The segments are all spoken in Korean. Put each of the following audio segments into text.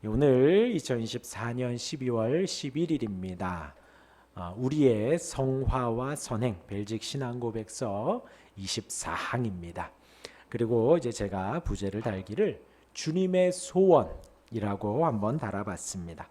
오늘 2024년 12월 11일입니다. 우리의 성화와 선행 벨직 신앙고백서 24항입니다. 그리고 이제 제가 부제를 달기를 주님의 소원이라고 한번 달아봤습니다.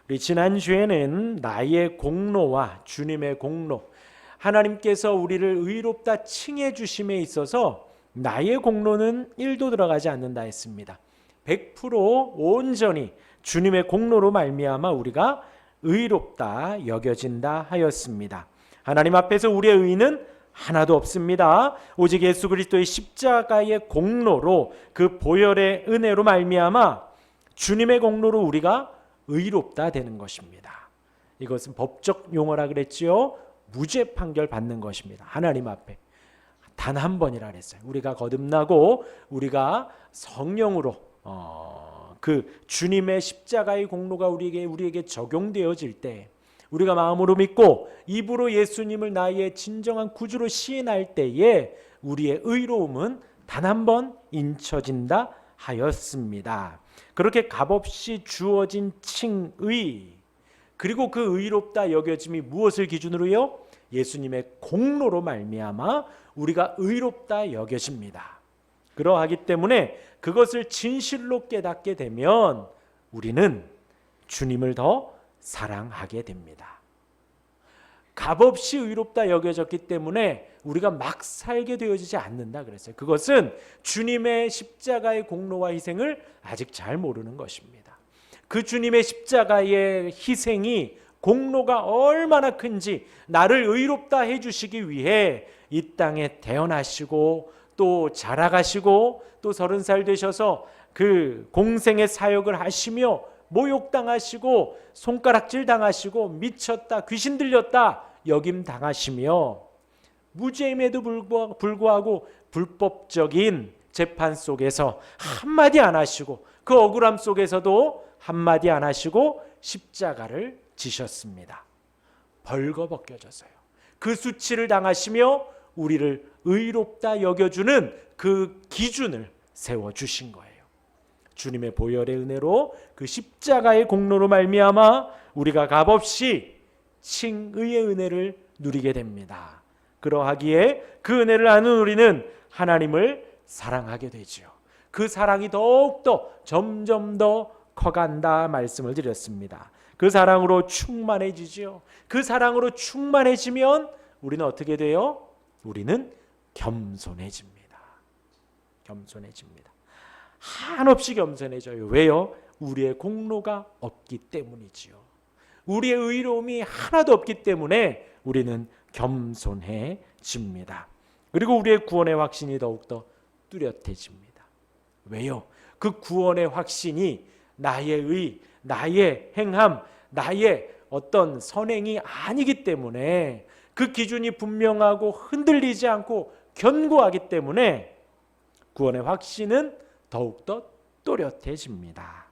우리 지난주에는 나의 공로와 주님의 공로, 하나님께서 우리를 의롭다 칭해 주심에 있어서 나의 공로는 1도 들어가지 않는다 했습니다. 100% 온전히 주님의 공로로 말미암아 우리가 의롭다 여겨진다 하였습니다. 하나님 앞에서 우리의 의는 하나도 없습니다. 오직 예수 그리스도의 십자가의 공로로 그 보혈의 은혜로 말미암아 주님의 공로로 우리가 의롭다 되는 것입니다. 이것은 법적 용어라 그랬지요. 무죄 판결 받는 것입니다. 하나님 앞에 단 한 번이라 그랬어요. 우리가 거듭나고 우리가 성령으로 그 주님의 십자가의 공로가 우리에게 적용되어질 때, 우리가 마음으로 믿고 입으로 예수님을 나의 진정한 구주로 시인할 때에 우리의 의로움은 단 한 번 인쳐진다 하였습니다. 그렇게 값없이 주어진 칭의, 그리고 그 의롭다 여겨짐이 무엇을 기준으로요? 예수님의 공로로 말미암아 우리가 의롭다 여겨집니다. 그러하기 때문에 그것을 진실로 깨닫게 되면 우리는 주님을 더 사랑하게 됩니다. 값없이 의롭다 여겨졌기 때문에 우리가 막 살게 되어지지 않는다 그랬어요. 그것은 주님의 십자가의 공로와 희생을 아직 잘 모르는 것입니다. 그 주님의 십자가의 희생이, 공로가 얼마나 큰지 나를 의롭다 해주시기 위해 이 땅에 태어나시고 또 자라가시고 또 30살 되셔서 그 공생의 사역을 하시며 모욕당하시고 손가락질 당하시고 미쳤다, 귀신 들렸다 여김 당하시며 무죄임에도 불구하고 불법적인 재판 속에서 한마디 안 하시고 그 억울함 속에서도 한마디 안 하시고 십자가를 지셨습니다. 벌거벗겨져서요. 그 수치를 당하시며 우리를 의롭다 여겨주는 그 기준을 세워주신 거예요. 주님의 보혈의 은혜로 그 십자가의 공로로 말미암아 우리가 값없이 칭의의 은혜를 누리게 됩니다. 그러하기에 그 은혜를 아는 우리는 하나님을 사랑하게 되지요. 그 사랑이 더욱더 점점 더 커간다 말씀을 드렸습니다. 그 사랑으로 충만해지지요. 그 사랑으로 충만해지면 우리는 어떻게 돼요? 우리는 겸손해집니다. 겸손해집니다. 한없이 겸손해져요. 왜요? 우리의 공로가 없기 때문이지요. 우리의 의로움이 하나도 없기 때문에 우리는 겸손해집니다. 그리고 우리의 구원의 확신이 더욱더 뚜렷해집니다. 왜요? 그 구원의 확신이 나의 의, 나의 행함, 나의 어떤 선행이 아니기 때문에, 그 기준이 분명하고 흔들리지 않고 견고하기 때문에 구원의 확신은 더욱더 또렷해집니다.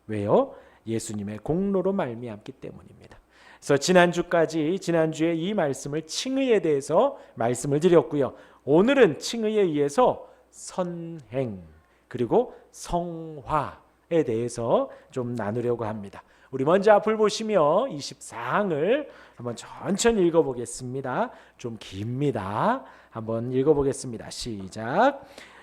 왜요? 예수님의 공로로 말미암기 때문입니다. 그래서 지난주에 이 말씀을 칭의에 대해서 말씀을 드렸고요. 오늘은 칭의에 의해서 선행 그리고 성화에 대해서 좀 나누려고 합니다. 우리 먼저 앞을 보시며 24항을 한번 천천히 읽어보겠습니다. 좀 깁니다. 한번 읽어보겠습니다. 시작.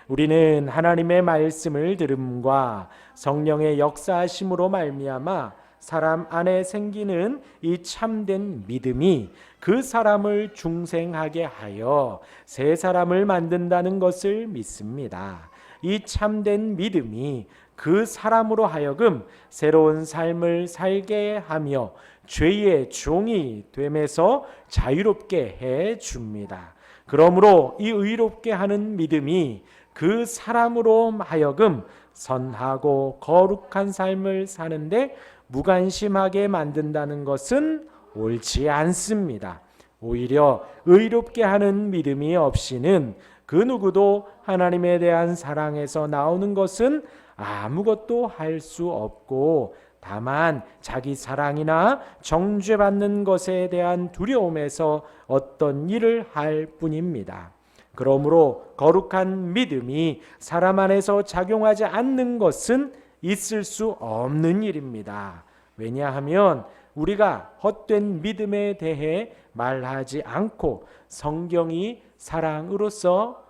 우리는 하나님의 말씀을 들음과 성령의 역사하심으로 말미암아 사람 안에 생기는 이 참된 믿음이 그 사람을 중생하게 하여 새 사람을 만든다는 것을 믿습니다. 이 참된 믿음이 그 사람으로 하여금 새로운 삶을 살게 하며 죄의 종이 됨에서 자유롭게 해 줍니다. 그러므로 이 의롭게 하는 믿음이 그 사람으로 하여금 선하고 거룩한 삶을 사는데 무관심하게 만든다는 것은 옳지 않습니다. 오히려 의롭게 하는 믿음이 없이는 그 누구도 하나님에 대한 사랑에서 나오는 것은 아무것도 할 수 없고, 다만 자기 사랑이나 정죄받는 것에 대한 두려움에서 어떤 일을 할 뿐입니다. 그러므로 거룩한 믿음이 사람 안에서 작용하지 않는 것은 있을 수 없는 일입니다. 왜냐하면 우리가 헛된 믿음에 대해 말하지 않고 성경이 사랑으로서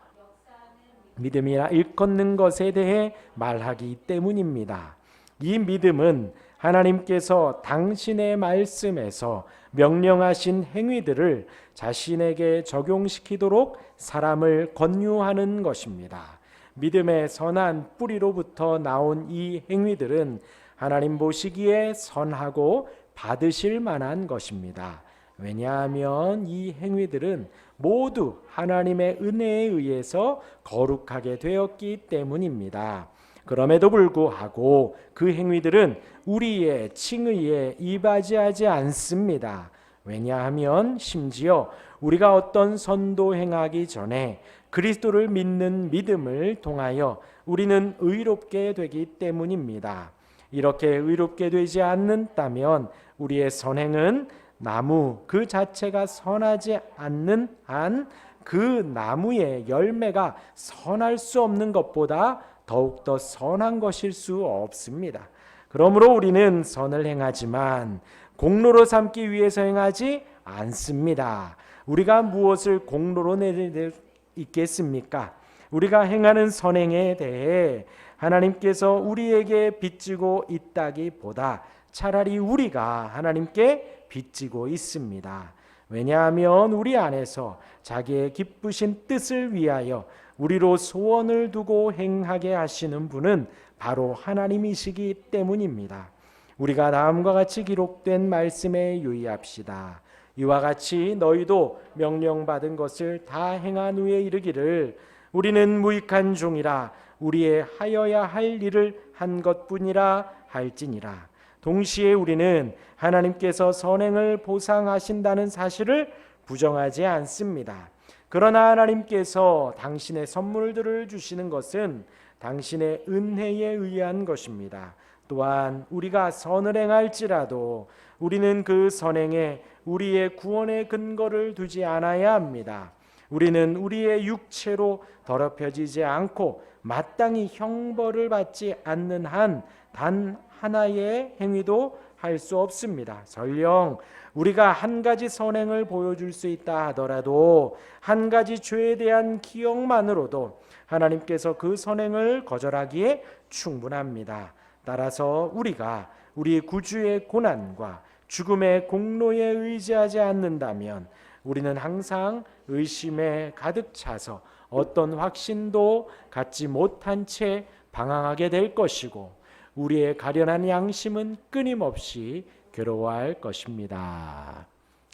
믿음이라 일컫는 것에 대해 말하기 때문입니다. 이 믿음은 하나님께서 당신의 말씀에서 명령하신 행위들을 자신에게 적용시키도록 사람을 권유하는 것입니다. 믿음의 선한 뿌리로부터 나온 이 행위들은 하나님 보시기에 선하고 받으실 만한 것입니다. 왜냐하면 이 행위들은 모두 하나님의 은혜에 의해서 거룩하게 되었기 때문입니다. 그럼에도 불구하고 그 행위들은 우리의 칭의에 이바지하지 않습니다. 왜냐하면 심지어 우리가 어떤 선도 행하기 전에 그리스도를 믿는 믿음을 통하여 우리는 의롭게 되기 때문입니다. 이렇게 의롭게 되지 않는다면 우리의 선행은 나무 그 자체가 선하지 않는 한 그 나무의 열매가 선할 수 없는 것보다 더욱더 선한 것일 수 없습니다. 그러므로 우리는 선을 행하지만 공로로 삼기 위해서 행하지 않습니다. 우리가 무엇을 공로로 내릴 있겠습니까? 우리가 행하는 선행에 대해 하나님께서 우리에게 빚지고 있다기보다 차라리 우리가 하나님께 빚지고 있습니다. 왜냐하면 우리 안에서 자기의 기쁘신 뜻을 위하여 우리로 소원을 두고 행하게 하시는 분은 바로 하나님이시기 때문입니다. 우리가 다음과 같이 기록된 말씀에 유의합시다. 이와 같이 너희도 명령받은 것을 다 행한 후에 이르기를 우리는 무익한 종이라 우리의 하여야 할 일을 한 것뿐이라 할지니라. 동시에 우리는 하나님께서 선행을 보상하신다는 사실을 부정하지 않습니다. 그러나 하나님께서 당신의 선물들을 주시는 것은 당신의 은혜에 의한 것입니다. 또한 우리가 선을 행할지라도 우리는 그 선행에 우리의 구원의 근거를 두지 않아야 합니다. 우리는 우리의 육체로 더럽혀지지 않고 마땅히 형벌을 받지 않는 한 단 하나의 행위도 할 수 없습니다. 설령 우리가 한 가지 선행을 보여줄 수 있다 하더라도 한 가지 죄에 대한 기억만으로도 하나님께서 그 선행을 거절하기에 충분합니다. 따라서 우리가 우리 구주의 고난과 죽음의 공로에 의지하지 않는다면 우리는 항상 의심에 가득 차서 어떤 확신도 갖지 못한 채 방황하게 될 것이고 우리의 가련한 양심은 끊임없이 괴로워할 것입니다.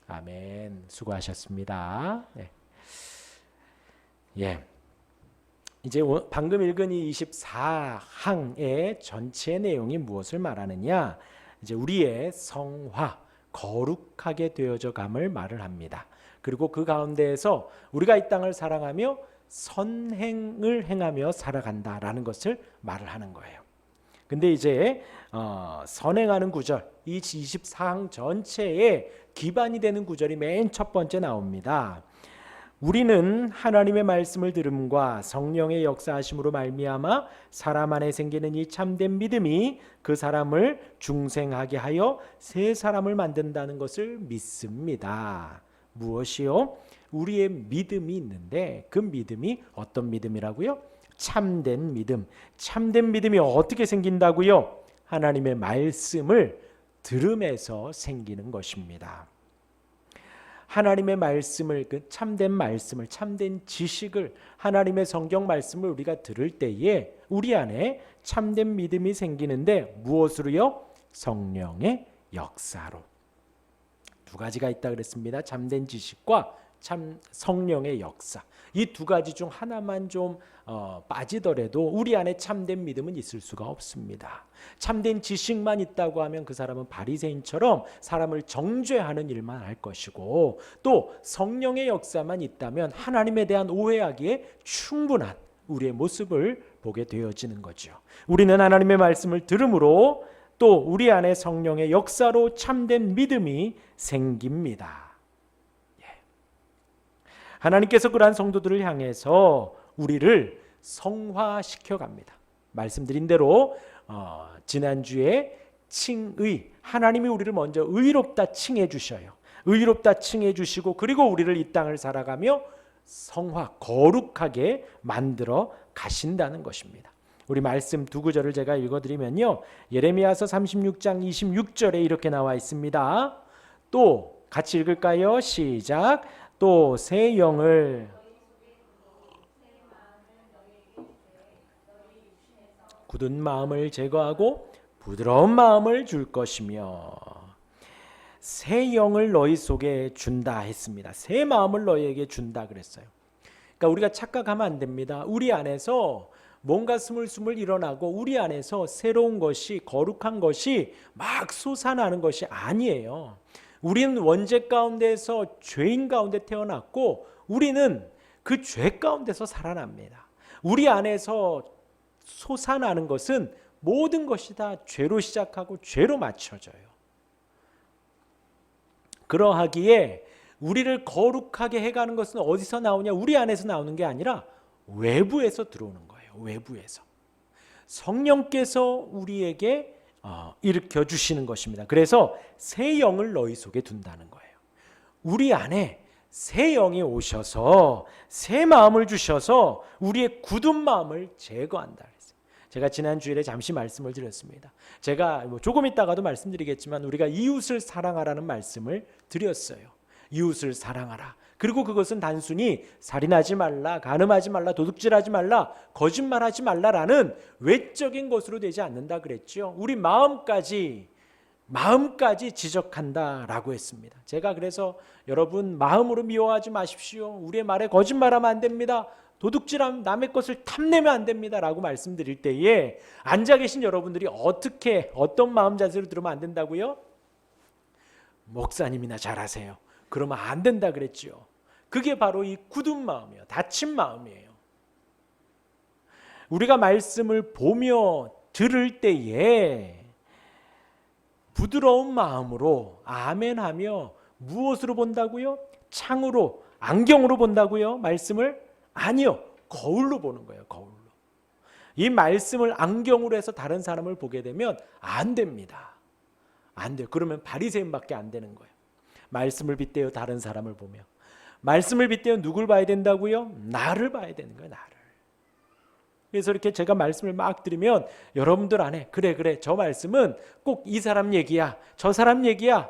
아멘. 수고하셨습니다. 네. 예. 이제 방금 읽은 이 24항의 전체 내용이 무엇을 말하느냐? 이제 우리의 성화, 거룩하게 되어져 감을 말을 합니다. 그리고 그 가운데에서 우리가 이 땅을 사랑하며 선행을 행하며 살아간다라는 것을 말을 하는 거예요. 근데 이제 선행하는 구절, 이 24항 전체의 기반이 되는 구절이 맨 첫 번째 나옵니다. 우리는 하나님의 말씀을 들음과 성령의 역사하심으로 말미암아 사람 안에 생기는 이 참된 믿음이 그 사람을 중생하게 하여 새 사람을 만든다는 것을 믿습니다. 무엇이요? 우리의 믿음이 있는데 그 믿음이 어떤 믿음이라고요? 참된 믿음. 참된 믿음이 어떻게 생긴다고요? 하나님의 말씀을 들음에서 생기는 것입니다. 하나님의 말씀을, 그 참된 말씀을, 참된 지식을, 하나님의 성경 말씀을 우리가 들을 때에 우리 안에 참된 믿음이 생기는데 무엇으로요? 성령의 역사로. 두 가지가 있다 그랬습니다. 참된 지식과 참 성령의 역사. 이 두 가지 중 하나만 좀 빠지더라도 우리 안에 참된 믿음은 있을 수가 없습니다. 참된 지식만 있다고 하면 그 사람은 바리새인처럼 사람을 정죄하는 일만 할 것이고, 또 성령의 역사만 있다면 하나님에 대한 오해하기에 충분한 우리의 모습을 보게 되어지는 거죠. 우리는 하나님의 말씀을 들음으로 또 우리 안에 성령의 역사로 참된 믿음이 생깁니다. 하나님께서 그러한 성도들을 향해서 우리를 성화시켜 갑니다. 말씀드린 대로 지난주에 칭의, 하나님이 우리를 먼저 의롭다 칭해 주셔요. 의롭다 칭해 주시고 그리고 우리를 이 땅을 살아가며 성화, 거룩하게 만들어 가신다는 것입니다. 우리 말씀 두 구절을 제가 읽어드리면요, 예레미야서 36장 26절에 이렇게 나와 있습니다. 또 같이 읽을까요? 시작. 또 새 영을 굳은 마음을 제거하고 부드러운 마음을 줄 것이며 새 영을 너희 속에 준다 했습니다. 새 마음을 너희에게 준다 그랬어요. 그러니까 우리가 착각하면 안 됩니다. 우리 안에서 뭔가 스물스물 일어나고 우리 안에서 새로운 것이, 거룩한 것이 막 솟아나는 것이 아니에요. 우리는 원죄 가운데서 죄인 가운데 태어났고 우리는 그 죄 가운데서 살아납니다. 우리 안에서 솟아나는 것은 모든 것이 다 죄로 시작하고 죄로 맞춰져요. 그러하기에 우리를 거룩하게 해가는 것은 어디서 나오냐? 우리 안에서 나오는 게 아니라 외부에서 들어오는 거예요. 외부에서. 성령께서 우리에게 일으켜 주시는 것입니다. 그래서 새 영을 너희 속에 둔다는 거예요. 우리 안에 새 영이 오셔서 새 마음을 주셔서 우리의 굳은 마음을 제거한다 그랬어요. 제가 지난 주일에 잠시 말씀을 드렸습니다. 제가 조금 있다가도 말씀드리겠지만 우리가 이웃을 사랑하라는 말씀을 드렸어요. 이웃을 사랑하라. 그리고 그것은 단순히 살인하지 말라, 간음하지 말라, 도둑질하지 말라, 거짓말하지 말라라는 외적인 것으로 되지 않는다 그랬죠. 우리 마음까지 지적한다라고 했습니다. 제가 그래서 여러분 마음으로 미워하지 마십시오. 우리의 말에 거짓말하면 안 됩니다. 도둑질하면 남의 것을 탐내면 안 됩니다라고 말씀드릴 때에 앉아 계신 여러분들이 어떤 마음 자세로 들으면 안 된다고요? 목사님이나 잘하세요. 그러면 안 된다 그랬죠. 그게 바로 이 굳은 마음이에요. 다친 마음이에요. 우리가 말씀을 보며 들을 때에 부드러운 마음으로 아멘하며 무엇으로 본다고요? 창으로, 안경으로 본다고요? 말씀을? 아니요. 거울로 보는 거예요. 거울로. 이 말씀을 안경으로 해서 다른 사람을 보게 되면 안 됩니다. 안 돼요. 그러면 바리새인밖에 안 되는 거예요. 말씀을 빗대어 다른 사람을 보며 말씀을 빗대어 누굴 봐야 된다고요? 나를 봐야 되는 거예요. 나를. 그래서 이렇게 제가 말씀을 막 드리면 여러분들 안에 그래 저 말씀은 꼭 이 사람 얘기야, 저 사람 얘기야,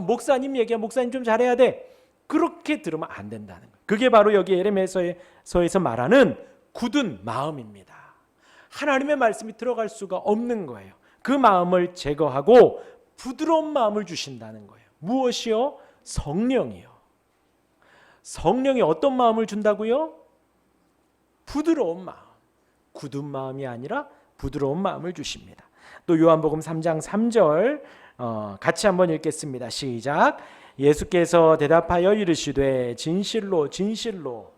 목사님 얘기야, 목사님 좀 잘해야 돼, 그렇게 들으면 안 된다는 거예요. 그게 바로 여기 예레미야서에서 말하는 굳은 마음입니다. 하나님의 말씀이 들어갈 수가 없는 거예요. 그 마음을 제거하고 부드러운 마음을 주신다는 거예요. 무엇이요? 성령이요. 성령이 어떤 마음을 준다고요? 부드러운 마음. 굳은 마음이 아니라 부드러운 마음을 주십니다. 또 요한복음 3장 3절 같이 한번 읽겠습니다. 시작. 예수께서 대답하여 이르시되 진실로 진실로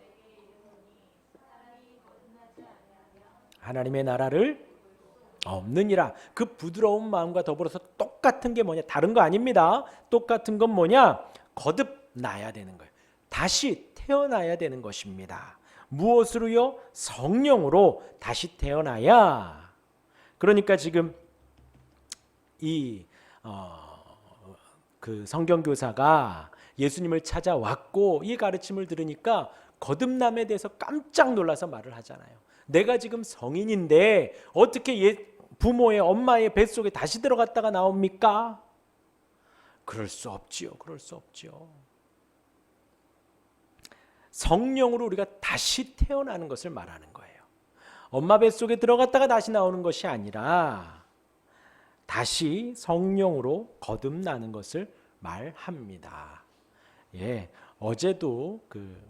하나님의 나라를 없느니라. 그 부드러운 마음과 더불어서 똑같은 게 뭐냐? 다른 거 아닙니다. 똑같은 건 뭐냐? 거듭나야 되는 거예요. 다시 태어나야 되는 것입니다. 무엇으로요? 성령으로 다시 태어나야. 그러니까 지금 그 성경교사가 예수님을 찾아왔고 이 가르침을 들으니까 거듭남에 대해서 깜짝 놀라서 말을 하잖아요. 내가 지금 성인인데 어떻게 부모의 엄마의 뱃속에 다시 들어갔다가 나옵니까? 그럴 수 없지요. 그럴 수 없지요. 성령으로 우리가 다시 태어나는 것을 말하는 거예요. 엄마 뱃속에 들어갔다가 다시 나오는 것이 아니라 다시 성령으로 거듭나는 것을 말합니다. 예, 어제도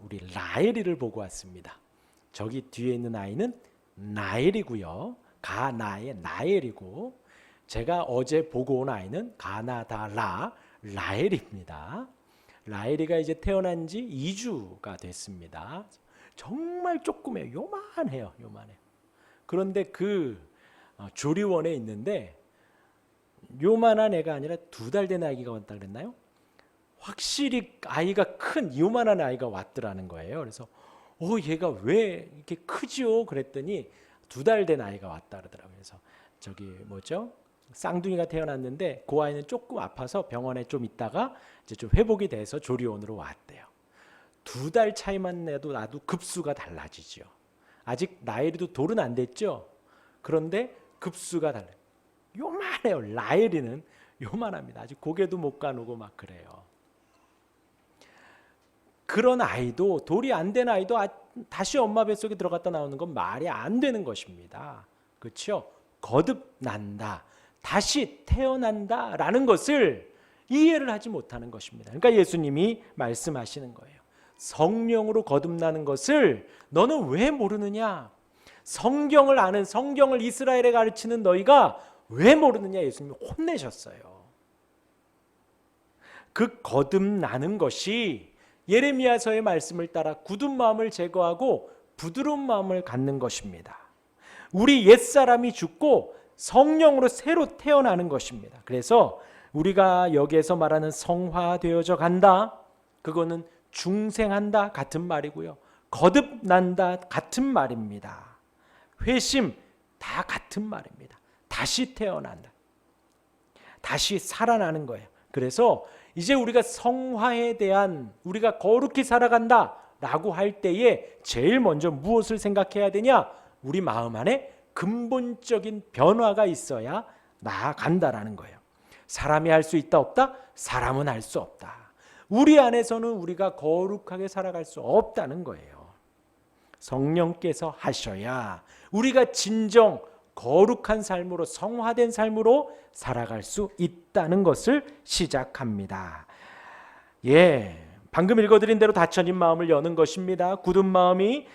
우리 라엘이를 보고 왔습니다. 저기 뒤에 있는 아이는 나엘이고요. 가나의 나엘이고, 제가 어제 보고 온 아이는 가나다라 라엘입니다. 라엘이가 이제 태어난 지 2주가 됐습니다. 정말 조그매요. 요만해요. 그런데 그 조리원에 있는데 요만한 애가 아니라 2달 된 아기가 왔다 그랬나요? 확실히 아이가 큰 요만한 아이가 왔더라는 거예요. 그래서 얘가 왜 이렇게 크죠? 그랬더니 2달 된 아이가 왔다 그러더라고요. 그래서 저기 뭐죠? 쌍둥이가 태어났는데 그 아이는 조금 아파서 병원에 좀 있다가 이제 좀 회복이 돼서 조리원으로 왔대요. 2달 차이만 나도 급수가 달라지죠. 아직 나엘이도 돌은 안 됐죠. 그런데 급수가 달라요. 요만해요. 라엘이는 요만합니다. 아직 고개도 못 가누고 막 그래요. 그런 아이도 돌이 안 된 아이도 다시 엄마 뱃속에 들어갔다 나오는 건 말이 안 되는 것입니다. 그렇죠? 거듭난다, 다시 태어난다라는 것을 이해를 하지 못하는 것입니다. 그러니까 예수님이 말씀하시는 거예요. 성령으로 거듭나는 것을 너는 왜 모르느냐? 성경을 아는, 성경을 이스라엘에 가르치는 너희가 왜 모르느냐? 예수님이 혼내셨어요. 그 거듭나는 것이 예레미야서의 말씀을 따라 굳은 마음을 제거하고 부드러운 마음을 갖는 것입니다. 우리 옛사람이 죽고 성령으로 새로 태어나는 것입니다. 그래서 우리가 여기에서 말하는 성화되어져 간다, 그거는 중생한다 같은 말이고요. 거듭난다 같은 말입니다. 회심 다 같은 말입니다. 다시 태어난다, 다시 살아나는 거예요. 그래서 이제 우리가 성화에 대한, 우리가 거룩히 살아간다 라고 할 때에 제일 먼저 무엇을 생각해야 되냐? 우리 마음 안에 근본적인 변화가 있어야 나아간다라는 거예요. 사람이 할 수 있다 없다? 사람은 할 수 없다. 우리 안에서는 우리가 거룩하게 살아갈 수 없다는 거예요. 성령께서 하셔야 우리가 진정 거룩한 삶으로, 성화된 삶으로 살아갈 수 있다는 것을 시작합니다. 방금 읽어드린 대로 닫혀진 마음을 여는 것입니다. 굳은 마음이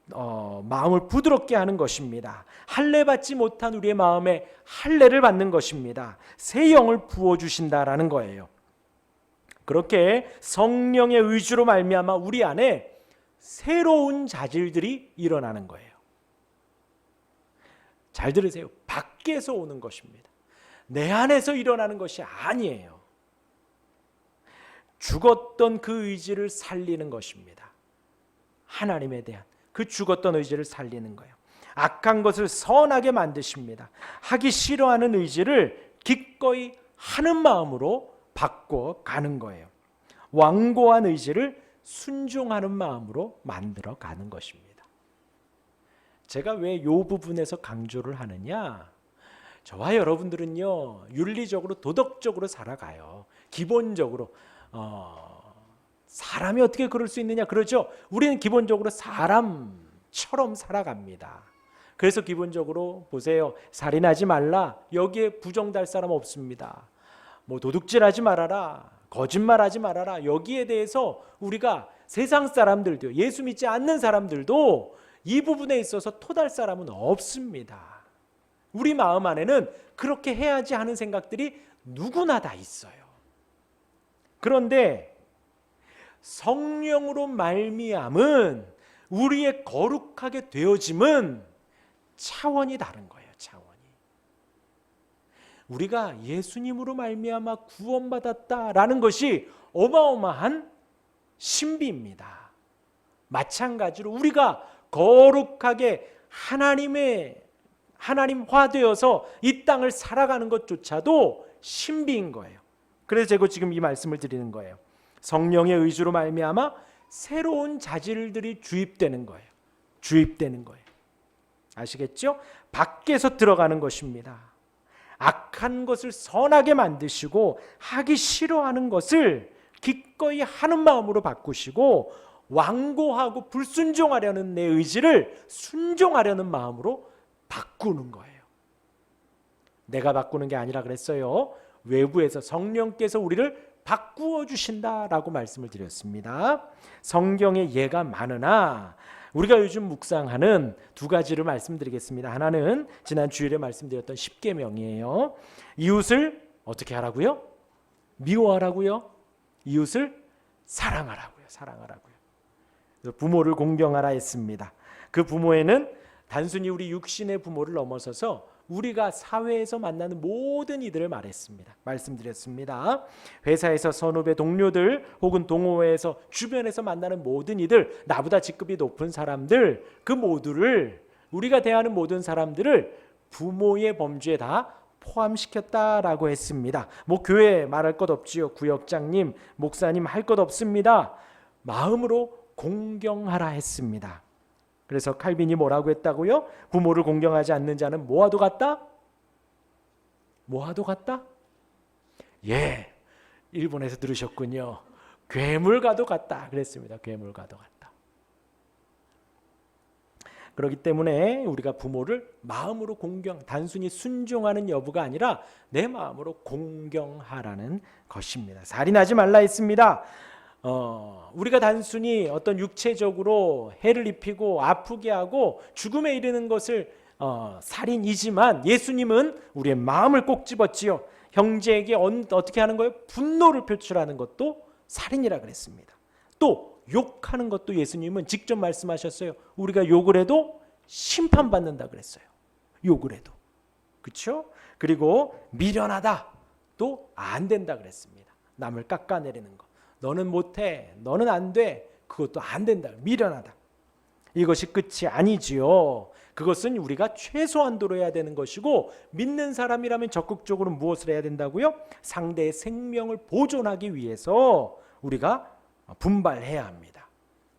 마음을 부드럽게 하는 것입니다. 할례 받지 못한 우리의 마음에 할례를 받는 것입니다. 새 영을 부어주신다라는 거예요. 그렇게 성령의 의주로 말미암아 우리 안에 새로운 자질들이 일어나는 거예요. 잘 들으세요. 밖에서 오는 것입니다. 내 안에서 일어나는 것이 아니에요. 죽었던 그 의지를 살리는 것입니다. 하나님에 대한 그 죽었던 의지를 살리는 거예요. 악한 것을 선하게 만드십니다. 하기 싫어하는 의지를 기꺼이 하는 마음으로 바꿔가는 거예요. 완고한 의지를 순종하는 마음으로 만들어가는 것입니다. 제가 왜 이 부분에서 강조를 하느냐? 저와 여러분들은요, 윤리적으로 도덕적으로 살아가요. 기본적으로 사람이 어떻게 그럴 수 있느냐? 그러죠. 우리는 기본적으로 사람처럼 살아갑니다. 그래서 기본적으로 보세요. 살인하지 말라. 여기에 부정달 사람 없습니다. 뭐 도둑질하지 말아라, 거짓말하지 말아라. 여기에 대해서 우리가 세상 사람들도, 예수 믿지 않는 사람들도 이 부분에 있어서 토달 사람은 없습니다. 우리 마음 안에는 그렇게 해야지 하는 생각들이 누구나 다 있어요. 그런데 성령으로 말미암은 우리의 거룩하게 되어짐은 차원이 다른 거예요. 차원이. 우리가 예수님으로 말미암아 구원받았다라는 것이 어마어마한 신비입니다. 마찬가지로 우리가 거룩하게 하나님화되어서 이 땅을 살아가는 것조차도 신비인 거예요. 그래서 제가 지금 이 말씀을 드리는 거예요. 성령의 의주로 말미암아 새로운 자질들이 주입되는 거예요. 주입되는 거예요. 아시겠죠? 밖에서 들어가는 것입니다. 악한 것을 선하게 만드시고 하기 싫어하는 것을 기꺼이 하는 마음으로 바꾸시고 완고하고 불순종하려는 내 의지를 순종하려는 마음으로 바꾸는 거예요. 내가 바꾸는 게 아니라 그랬어요. 외부에서 성령께서 우리를 바꾸어 주신다라고 말씀을 드렸습니다. 성경에 예가 많으나 우리가 요즘 묵상하는 두 가지를 말씀드리겠습니다. 하나는 지난 주일에 말씀드렸던 십계명이에요. 이웃을 어떻게 하라고요? 미워하라고요? 이웃을 사랑하라고요. 사랑하라고요. 부모를 공경하라 했습니다. 그 부모에는 단순히 우리 육신의 부모를 넘어서서 우리가 사회에서 만나는 모든 이들을 말씀드렸습니다. 회사에서 선후배 동료들 혹은 동호회에서 주변에서 만나는 모든 이들, 나보다 직급이 높은 사람들, 그 모두를 우리가 대하는 모든 사람들을 부모의 범주에 다 포함시켰다라고 했습니다. 뭐 교회 말할 것 없지요. 구역장님, 목사님 할 것 없습니다. 마음으로 공경하라 했습니다. 그래서 칼빈이 뭐라고 했다고요? 부모를 공경하지 않는 자는 뭐와도 같다? 뭐와도 같다? 예, 일본에서 들으셨군요. 괴물과도 같다 그랬습니다. 괴물과도 같다. 그렇기 때문에 우리가 부모를 마음으로 단순히 순종하는 여부가 아니라 내 마음으로 공경하라는 것입니다. 살인하지 말라 했습니다. 우리가 단순히 어떤 육체적으로 해를 입히고 아프게 하고 죽음에 이르는 것을 살인이지만 예수님은 우리의 마음을 꼭 집었지요. 형제에게 어떻게 하는 거예요? 분노를 표출하는 것도 살인이라 그랬습니다. 또 욕하는 것도 예수님은 직접 말씀하셨어요. 우리가 욕을 해도 심판받는다 그랬어요. 욕을 해도. 그렇죠? 그리고 미련하다 또 안 된다 그랬습니다. 남을 깎아내리는 거. 너는 못해. 너는 안 돼. 그것도 안 된다. 미련하다. 이것이 끝이 아니지요. 그것은 우리가 최소한도로 해야 되는 것이고 믿는 사람이라면 적극적으로 무엇을 해야 된다고요? 상대의 생명을 보존하기 위해서 우리가 분발해야 합니다.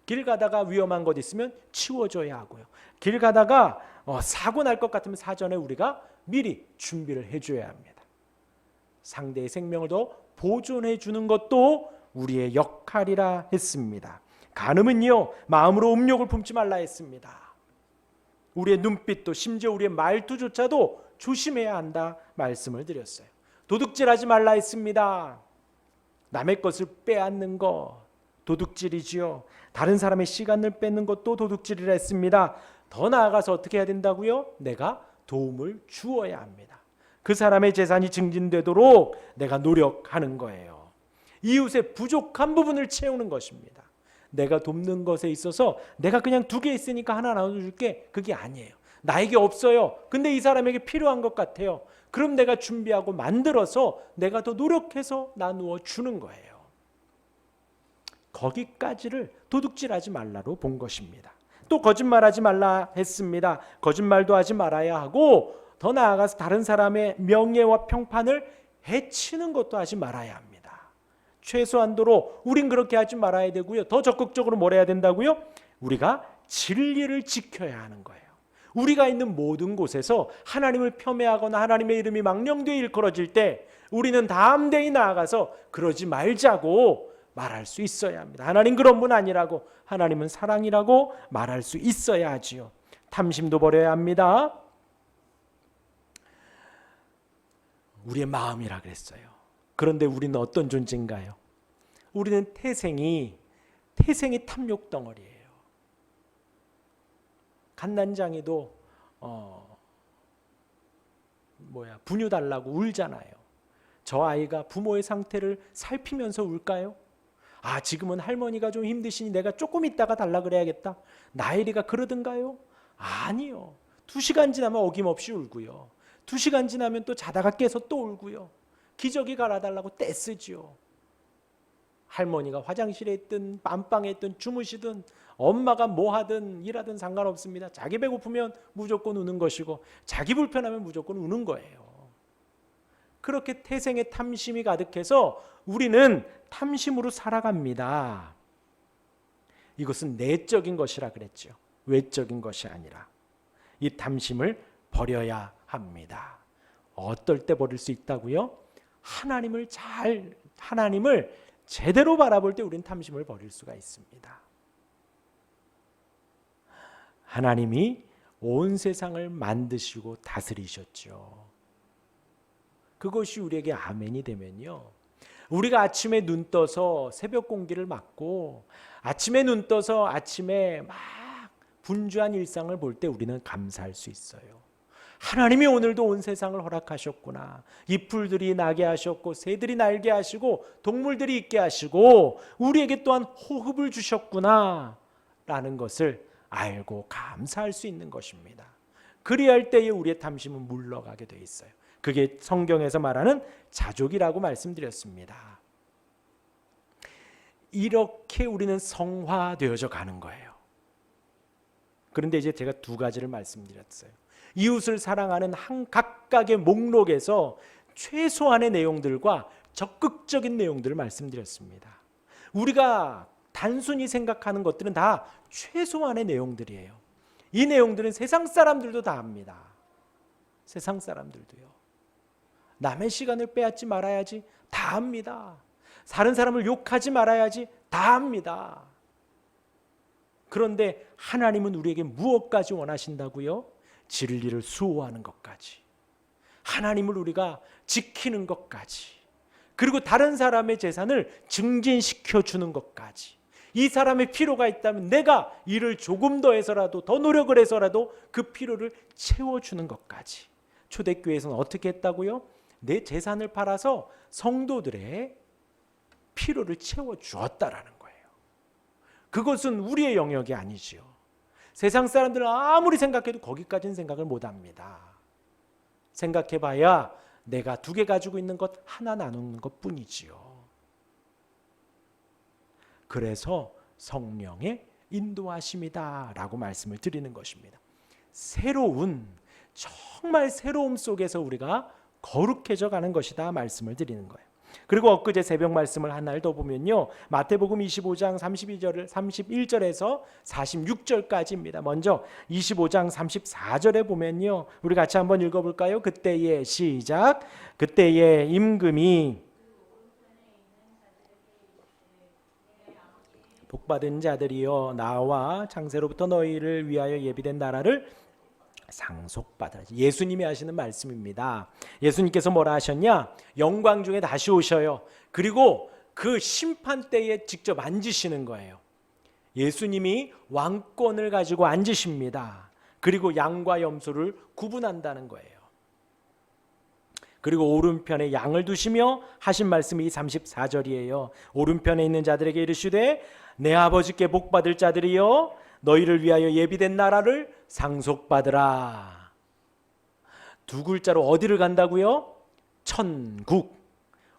길 가다가 위험한 것 있으면 치워줘야 하고요. 길 가다가 사고 날 것 같으면 사전에 우리가 미리 준비를 해줘야 합니다. 상대의 생명을 더 보존해 주는 것도 우리의 역할이라 했습니다. 간음은요, 마음으로 음욕을 품지 말라 했습니다. 우리의 눈빛도 심지어 우리의 말투조차도 조심해야 한다 말씀을 드렸어요. 도둑질하지 말라 했습니다. 남의 것을 빼앗는 것 도둑질이지요. 다른 사람의 시간을 뺏는 것도 도둑질이라 했습니다. 더 나아가서 어떻게 해야 된다고요? 내가 도움을 주어야 합니다. 그 사람의 재산이 증진되도록 내가 노력하는 거예요. 이웃의 부족한 부분을 채우는 것입니다. 내가 돕는 것에 있어서 내가 그냥 2개 있으니까 하나 나눠줄게. 그게 아니에요. 나에게 없어요. 근데 이 사람에게 필요한 것 같아요. 그럼 내가 준비하고 만들어서 내가 더 노력해서 나누어 주는 거예요. 거기까지를 도둑질하지 말라로 본 것입니다. 또 거짓말하지 말라 했습니다. 거짓말도 하지 말아야 하고 더 나아가서 다른 사람의 명예와 평판을 해치는 것도 하지 말아야 합니다. 최소한도로 우린 그렇게 하지 말아야 되고요. 더 적극적으로 뭘 해야 된다고요? 우리가 진리를 지켜야 하는 거예요. 우리가 있는 모든 곳에서 하나님을 폄훼하거나 하나님의 이름이 망령되이 일컬어질 때 우리는 담대히 나아가서 그러지 말자고 말할 수 있어야 합니다. 하나님 그런 분 아니라고, 하나님은 사랑이라고 말할 수 있어야 하지요. 탐심도 버려야 합니다. 우리의 마음이라 그랬어요. 그런데 우리는 어떤 존재인가요? 우리는 태생이 탐욕 덩어리예요. 갓난장이도 분유 달라고 울잖아요. 저 아이가 부모의 상태를 살피면서 울까요? 아, 지금은 할머니가 좀 힘드시니 내가 조금 있다가 달라 그래야겠다. 나엘이가 그러던가요? 아니요. 2시간 지나면 어김없이 울고요. 2시간 지나면 또 자다가 깨서 또 울고요. 기저귀 갈아달라고 떼쓰지요. 할머니가 화장실에 있든 안방에 있든 주무시든 엄마가 뭐 하든 일하든 상관없습니다. 자기 배고프면 무조건 우는 것이고 자기 불편하면 무조건 우는 거예요. 그렇게 태생의 탐심이 가득해서 우리는 탐심으로 살아갑니다. 이것은 내적인 것이라 그랬죠. 외적인 것이 아니라 이 탐심을 버려야 합니다. 어떨 때 버릴 수 있다고요? 하나님을 제대로 바라볼 때 우리는 탐심을 버릴 수가 있습니다. 하나님이 온 세상을 만드시고 다스리셨죠. 그것이 우리에게 아멘이 되면요, 우리가 아침에 눈 떠서 새벽 공기를 맞고 아침에 눈 떠서 아침에 막 분주한 일상을 볼 때 우리는 감사할 수 있어요. 하나님이 오늘도 온 세상을 허락하셨구나. 잎풀들이 나게 하셨고 새들이 날게 하시고 동물들이 있게 하시고 우리에게 또한 호흡을 주셨구나 라는 것을 알고 감사할 수 있는 것입니다. 그리할 때에 우리의 탐심은 물러가게 돼 있어요. 그게 성경에서 말하는 자족이라고 말씀드렸습니다. 이렇게 우리는 성화되어져 가는 거예요. 그런데 이제 제가 두 가지를 말씀드렸어요. 이웃을 사랑하는 한 각각의 목록에서 최소한의 내용들과 적극적인 내용들을 말씀드렸습니다. 우리가 단순히 생각하는 것들은 다 최소한의 내용들이에요. 이 내용들은 세상 사람들도 다 합니다. 세상 사람들도요. 남의 시간을 빼앗지 말아야지 다 합니다. 다른 사람을 욕하지 말아야지 다 합니다. 그런데 하나님은 우리에게 무엇까지 원하신다고요? 진리를 수호하는 것까지, 하나님을 우리가 지키는 것까지, 그리고 다른 사람의 재산을 증진시켜 주는 것까지. 이 사람의 필요가 있다면 내가 이를 조금 더 해서라도, 더 노력을 해서라도 그 필요를 채워주는 것까지. 초대교회에서는 어떻게 했다고요? 내 재산을 팔아서 성도들의 필요를 채워주었다라는 거예요. 그것은 우리의 영역이 아니지요. 세상 사람들은 아무리 생각해도 거기까지는 생각을 못합니다. 생각해봐야 내가 두 개 가지고 있는 것 하나 나누는 것뿐이지요. 그래서 성령의 인도하심이다라고 말씀을 드리는 것입니다. 정말 새로움 속에서 우리가 거룩해져 가는 것이다 말씀을 드리는 거예요. 그리고 엊그제 새벽 말씀을 하나를 더 보면요, 마태복음 25장 31절에서 46절까지입니다. 먼저 25장 34절에 보면요, 우리 같이 한번 읽어볼까요? 그때에 시작. 그때에 임금이 복받은 자들이여 나와 창세로부터 너희를 위하여 예비된 나라를 상속받으라. 예수님이 하시는 말씀입니다. 예수님께서 뭐라 하셨냐? 영광 중에 다시 오셔요. 그리고 그 심판대에 직접 앉으시는 거예요. 예수님이 왕권을 가지고 앉으십니다. 그리고 양과 염소를 구분한다는 거예요. 그리고 오른편에 양을 두시며 하신 말씀이 34절이에요. 오른편에 있는 자들에게 이르시되 내 아버지께 복받을 자들이여 너희를 위하여 예비된 나라를 상속받으라. 두 글자로 어디를 간다고요? 천국.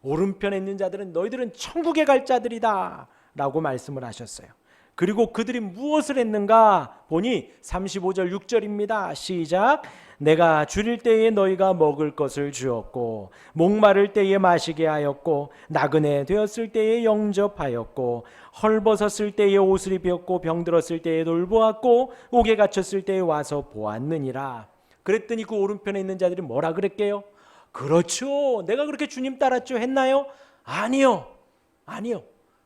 오른편에 있는 자들은 너희들은 천국에 갈 자들이다 라고 말씀을 하셨어요. 그리고 그들이 무엇을 했는가 보니 35절 6절입니다. 시작. 내가 줄일 때에 너희가 먹을 것을 주었고 목마를 때에 마시게 하였고 나그네 되었을 때에 영접하였고 헐벗었을 때에 옷을 입혔고 병들었을 때에 돌보았고 옥에 갇혔을 때에 와서 보았느니라. 그랬더니 그 오른편에 있는 자들이 뭐라 그랬게요? 그렇죠, 내가 그렇게 주님 따랐죠 했나요? 아니요.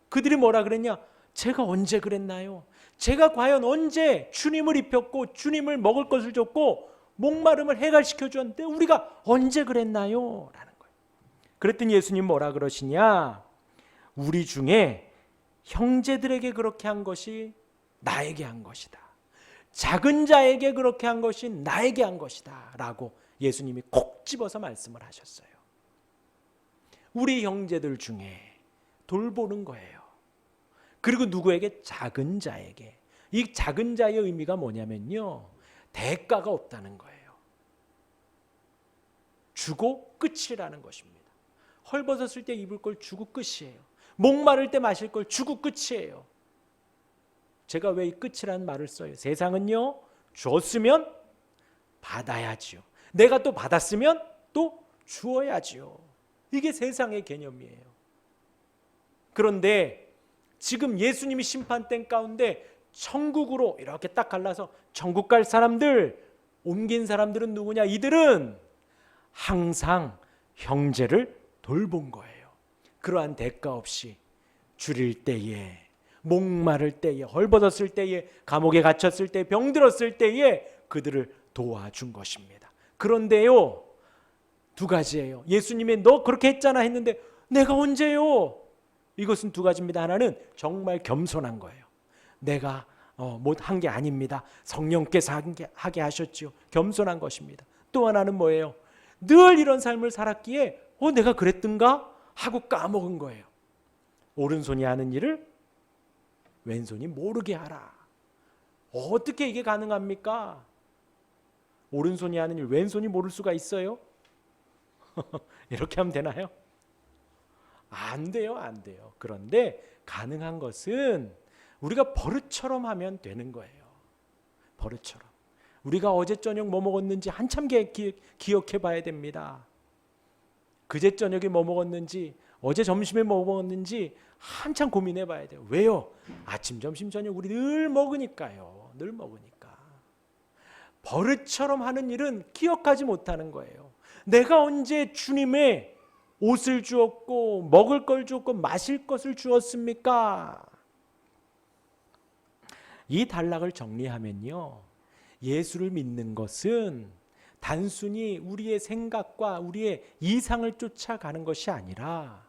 그들이 뭐라 그랬냐? 제가 언제 그랬나요? 제가 과연 언제 주님을 입혔고 주님을 먹을 것을 줬고 목마름을 해갈시켜 주었는데 우리가 언제 그랬나요? 라는 거예요. 그랬더니 예수님 뭐라 그러시냐? 우리 중에 형제들에게 그렇게 한 것이 나에게 한 것이다. 작은 자에게 그렇게 한 것이 나에게 한 것이다 라고 예수님이 콕 집어서 말씀을 하셨어요. 우리 형제들 중에 돌보는 거예요. 그리고 누구에게? 작은 자에게. 이 작은 자의 의미가 뭐냐면요, 대가가 없다는 거예요. 주고 끝이라는 것입니다. 헐벗었을 때 입을 걸 주고 끝이에요. 목마를 때 마실 걸 주고 끝이에요. 제가 왜 이 끝이라는 말을 써요? 세상은요, 줬으면 받아야지요. 내가 또 받았으면 또 주어야지요. 이게 세상의 개념이에요. 그런데 지금 예수님이 심판대 가운데 천국으로 이렇게 딱 갈라서 천국 갈 사람들, 옮긴 사람들은 누구냐? 이들은 항상 형제를 돌본 거예요. 그러한 대가 없이 줄일 때에, 목마를 때에, 헐벗었을 때에, 감옥에 갇혔을 때, 병들었을 때에 그들을 도와준 것입니다. 그런데요, 두 가지예요. 예수님이 너 그렇게 했잖아 했는데 내가 언제요? 이것은 두 가지입니다. 하나는 정말 겸손한 거예요. 내가 못한 게 아닙니다. 성령께서 하게 하셨지요. 겸손한 것입니다. 또 하나는 뭐예요? 늘 이런 삶을 살았기에 내가 그랬던가 하고 까먹은 거예요. 오른손이 하는 일을 왼손이 모르게 하라. 어떻게 이게 가능합니까? 오른손이 하는 일 왼손이 모를 수가 있어요? 이렇게 하면 되나요? 안 돼요. 그런데 가능한 것은 우리가 버릇처럼 하면 되는 거예요. 버릇처럼. 우리가 어제 저녁 뭐 먹었는지 한참 기억해 봐야 됩니다. 그제 저녁에 뭐 먹었는지, 어제 점심에 뭐 먹었는지 한참 고민해 봐야 돼요. 왜요? 아침, 점심, 저녁 우리 늘 먹으니까요. 늘 먹으니까. 버릇처럼 하는 일은 기억하지 못하는 거예요. 내가 언제 주님의 옷을 주었고 먹을 걸 주었고 마실 것을 주었습니까? 이 단락을 정리하면요, 예수를 믿는 것은 단순히 우리의 생각과 우리의 이상을 쫓아가는 것이 아니라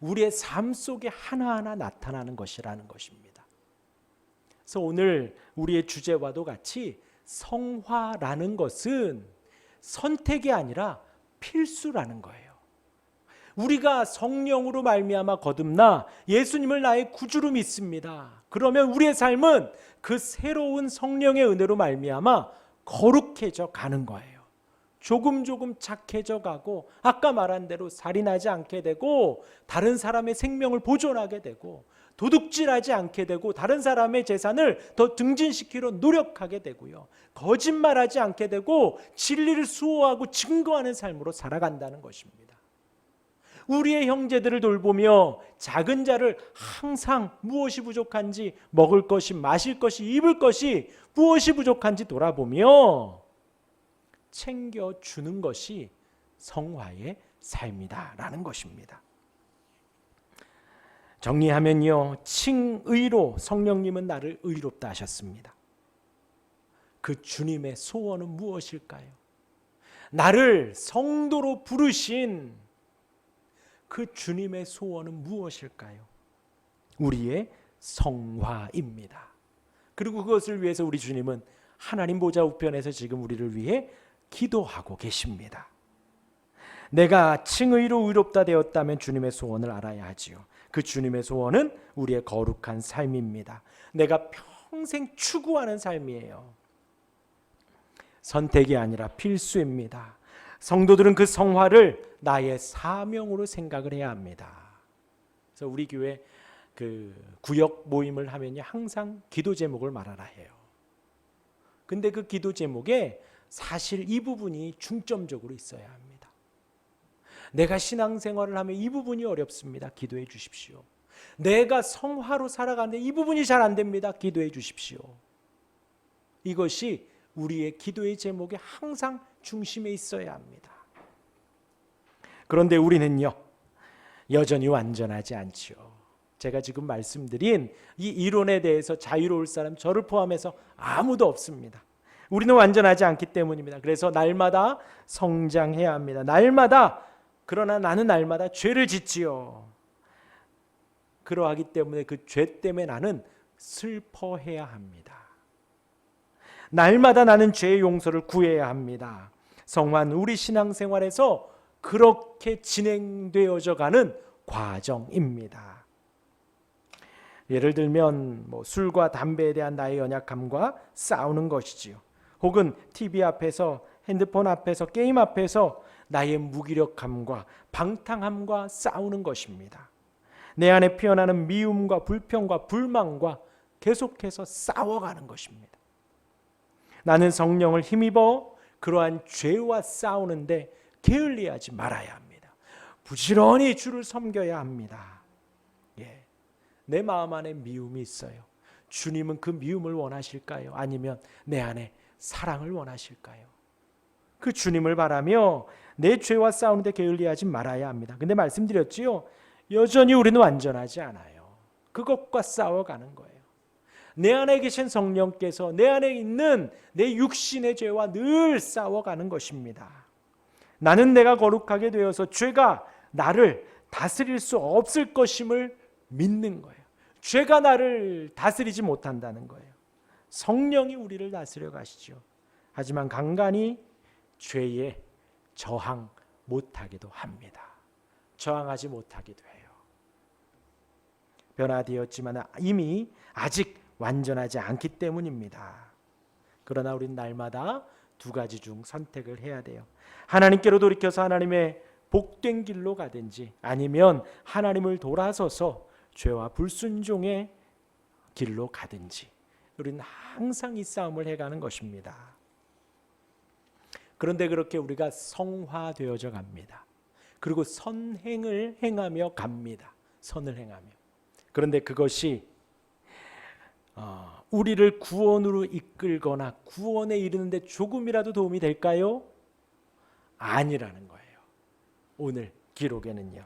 우리의 삶 속에 하나하나 나타나는 것이라는 것입니다. 그래서 오늘 우리의 주제와도 같이 성화라는 것은 선택이 아니라 필수라는 거예요. 우리가 성령으로 말미암아 거듭나 예수님을 나의 구주로 믿습니다. 그러면 우리의 삶은 그 새로운 성령의 은혜로 말미암아 거룩해져 가는 거예요. 조금 착해져 가고 아까 말한 대로 살인하지 않게 되고 다른 사람의 생명을 보존하게 되고 도둑질하지 않게 되고 다른 사람의 재산을 더 증진시키려 노력하게 되고요. 거짓말하지 않게 되고 진리를 수호하고 증거하는 삶으로 살아간다는 것입니다. 우리의 형제들을 돌보며 작은 자를 항상 무엇이 부족한지, 먹을 것이, 마실 것이, 입을 것이 무엇이 부족한지 돌아보며 챙겨주는 것이 성화의 삶이다라는 것입니다. 정리하면요, 칭의로 성령님은 나를 의롭다 하셨습니다. 그 주님의 소원은 무엇일까요? 나를 성도로 부르신 그 주님의 소원은 무엇일까요? 우리의 성화입니다. 그리고 그것을 위해서 우리 주님은 하나님 보좌 우편에서 지금 우리를 위해 기도하고 계십니다. 내가 칭의로 의롭다 되었다면 주님의 소원을 알아야 하지요. 그 주님의 소원은 우리의 거룩한 삶입니다. 내가 평생 추구하는 삶이에요. 선택이 아니라 필수입니다. 성도들은 그 성화를 나의 사명으로 생각을 해야 합니다. 그래서 우리 교회 그 구역 모임을 하면요, 항상 기도 제목을 말하라 해요. 근데 그 기도 제목에 사실 이 부분이 중점적으로 있어야 합니다. 내가 신앙생활을 하면 이 부분이 어렵습니다. 기도해 주십시오. 내가 성화로 살아가는데 이 부분이 잘 안 됩니다. 기도해 주십시오. 이것이 우리의 기도의 제목에 항상 중심에 있어야 합니다. 그런데 우리는요, 여전히 완전하지 않지요. 제가 지금 말씀드린 이 이론에 대해서 자유로울 사람 저를 포함해서 아무도 없습니다. 우리는 완전하지 않기 때문입니다. 그래서 날마다 성장해야 합니다. 날마다, 그러나 나는 날마다 죄를 짓지요. 그러하기 때문에 그 죄 때문에 나는 슬퍼해야 합니다. 날마다 나는 죄의 용서를 구해야 합니다. 성화는 우리 신앙생활에서 그렇게 진행되어져 가는 과정입니다. 예를 들면 술과 담배에 대한 나의 연약함과 싸우는 것이지요. 혹은 TV 앞에서, 핸드폰 앞에서, 게임 앞에서 나의 무기력함과 방탕함과 싸우는 것입니다. 내 안에 피어나는 미움과 불평과 불만과 계속해서 싸워가는 것입니다. 나는 성령을 힘입어 그러한 죄와 싸우는데 게을리하지 말아야 합니다. 부지런히 주를 섬겨야 합니다. 내 마음 안에 미움이 있어요. 주님은 그 미움을 원하실까요? 아니면 내 안에 사랑을 원하실까요? 그 주님을 바라며 내 죄와 싸우는데 게을리하지 말아야 합니다. 근데 말씀드렸지요, 여전히 우리는 완전하지 않아요. 그것과 싸워가는 거예요. 내 안에 계신 성령께서 내 안에 있는 내 육신의 죄와 늘 싸워가는 것입니다. 나는 내가 거룩하게 되어서 죄가 나를 다스릴 수 없을 것임을 믿는 거예요. 죄가 나를 다스리지 못한다는 거예요. 성령이 우리를 다스려 가시죠. 하지만 간간히 죄에 저항 못하기도 합니다. 저항하지 못하기도 해요. 변화되었지만 이미 아직 완전하지 않기 때문입니다. 그러나 우리는 날마다 두 가지 중 선택을 해야 돼요. 하나님께로 돌이켜서 하나님의 복된 길로 가든지, 아니면 하나님을 돌아서서 죄와 불순종의 길로 가든지, 우리는 항상 이 싸움을 해가는 것입니다. 그런데 그렇게 우리가 성화되어져 갑니다. 그리고 선행을 행하며 갑니다. 선을 행하며. 그런데 그것이 우리를 구원으로 이끌거나 구원에 이르는데 조금이라도 도움이 될까요? 아니라는 거예요. 오늘 기록에는요.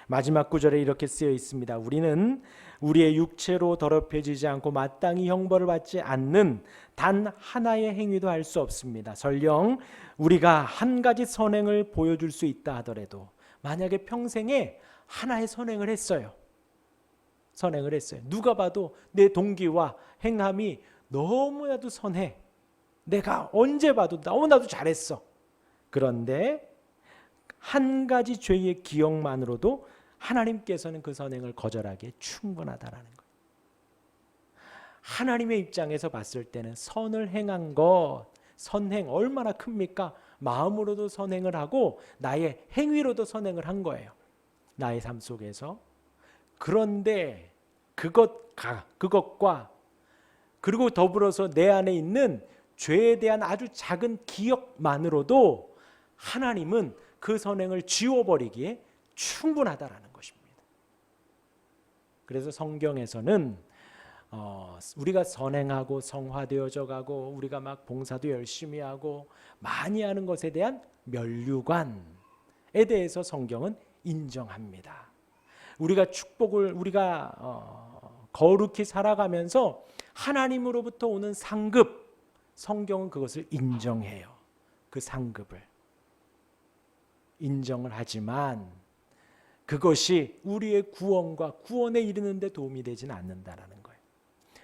마지막 구절에 이렇게 쓰여 있습니다. 우리는 우리의 육체로 더럽혀지지 않고 마땅히 형벌을 받지 않는 단 하나의 행위도 할 수 없습니다. 설령 우리가 한 가지 선행을 보여줄 수 있다 하더라도 만약에 평생에 하나의 선행을 했어요. 선행을 했어요. 누가 봐도 내 동기와 행함이 너무나도 선해. 내가 언제 봐도 너무나도 잘했어. 그런데 한 가지 죄의 기억만으로도 하나님께서는 그 선행을 거절하기에 충분하다라는 거예요. 하나님의 입장에서 봤을 때는 선을 행한 것, 선행 얼마나 큽니까? 마음으로도 선행을 하고 나의 행위로도 선행을 한 거예요. 나의 삶 속에서. 그런데 그것과 그리고 더불어서 내 안에 있는 죄에 대한 아주 작은 기억만으로도 하나님은 그 선행을 지워버리기에 충분하다라는 것입니다. 그래서 성경에서는 우리가 선행하고 성화되어져 가고 우리가 막 봉사도 열심히 하고 많이 하는 것에 대한 면류관에 대해서 성경은 인정합니다. 우리가 축복을 거룩히 살아가면서 하나님으로부터 오는 상급, 성경은 그것을 인정해요. 그 상급을 인정을 하지만 그것이 우리의 구원과 구원에 이르는 데 도움이 되지는 않는다라는 거예요.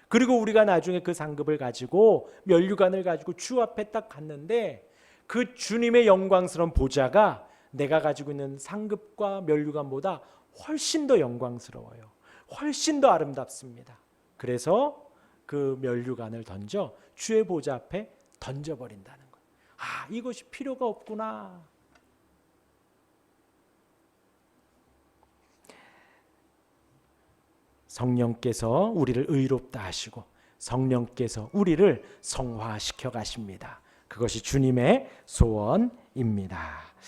그리고 우리가 나중에 그 상급을 가지고 면류관을 가지고 주 앞에 딱 갔는데 그 주님의 영광스러운 보좌가 내가 가지고 있는 상급과 면류관보다 훨씬 더 영광스러워요. 훨씬 더 아름답습니다. 그래서 그 면류관을 던져 주의 보좌 앞에 던져버린다는 거예요. 이것이 필요가 없구나. 성령께서 우리를 의롭다 하시고 성령께서 우리를 성화시켜 가십니다. 그것이 주님의 소원입니다.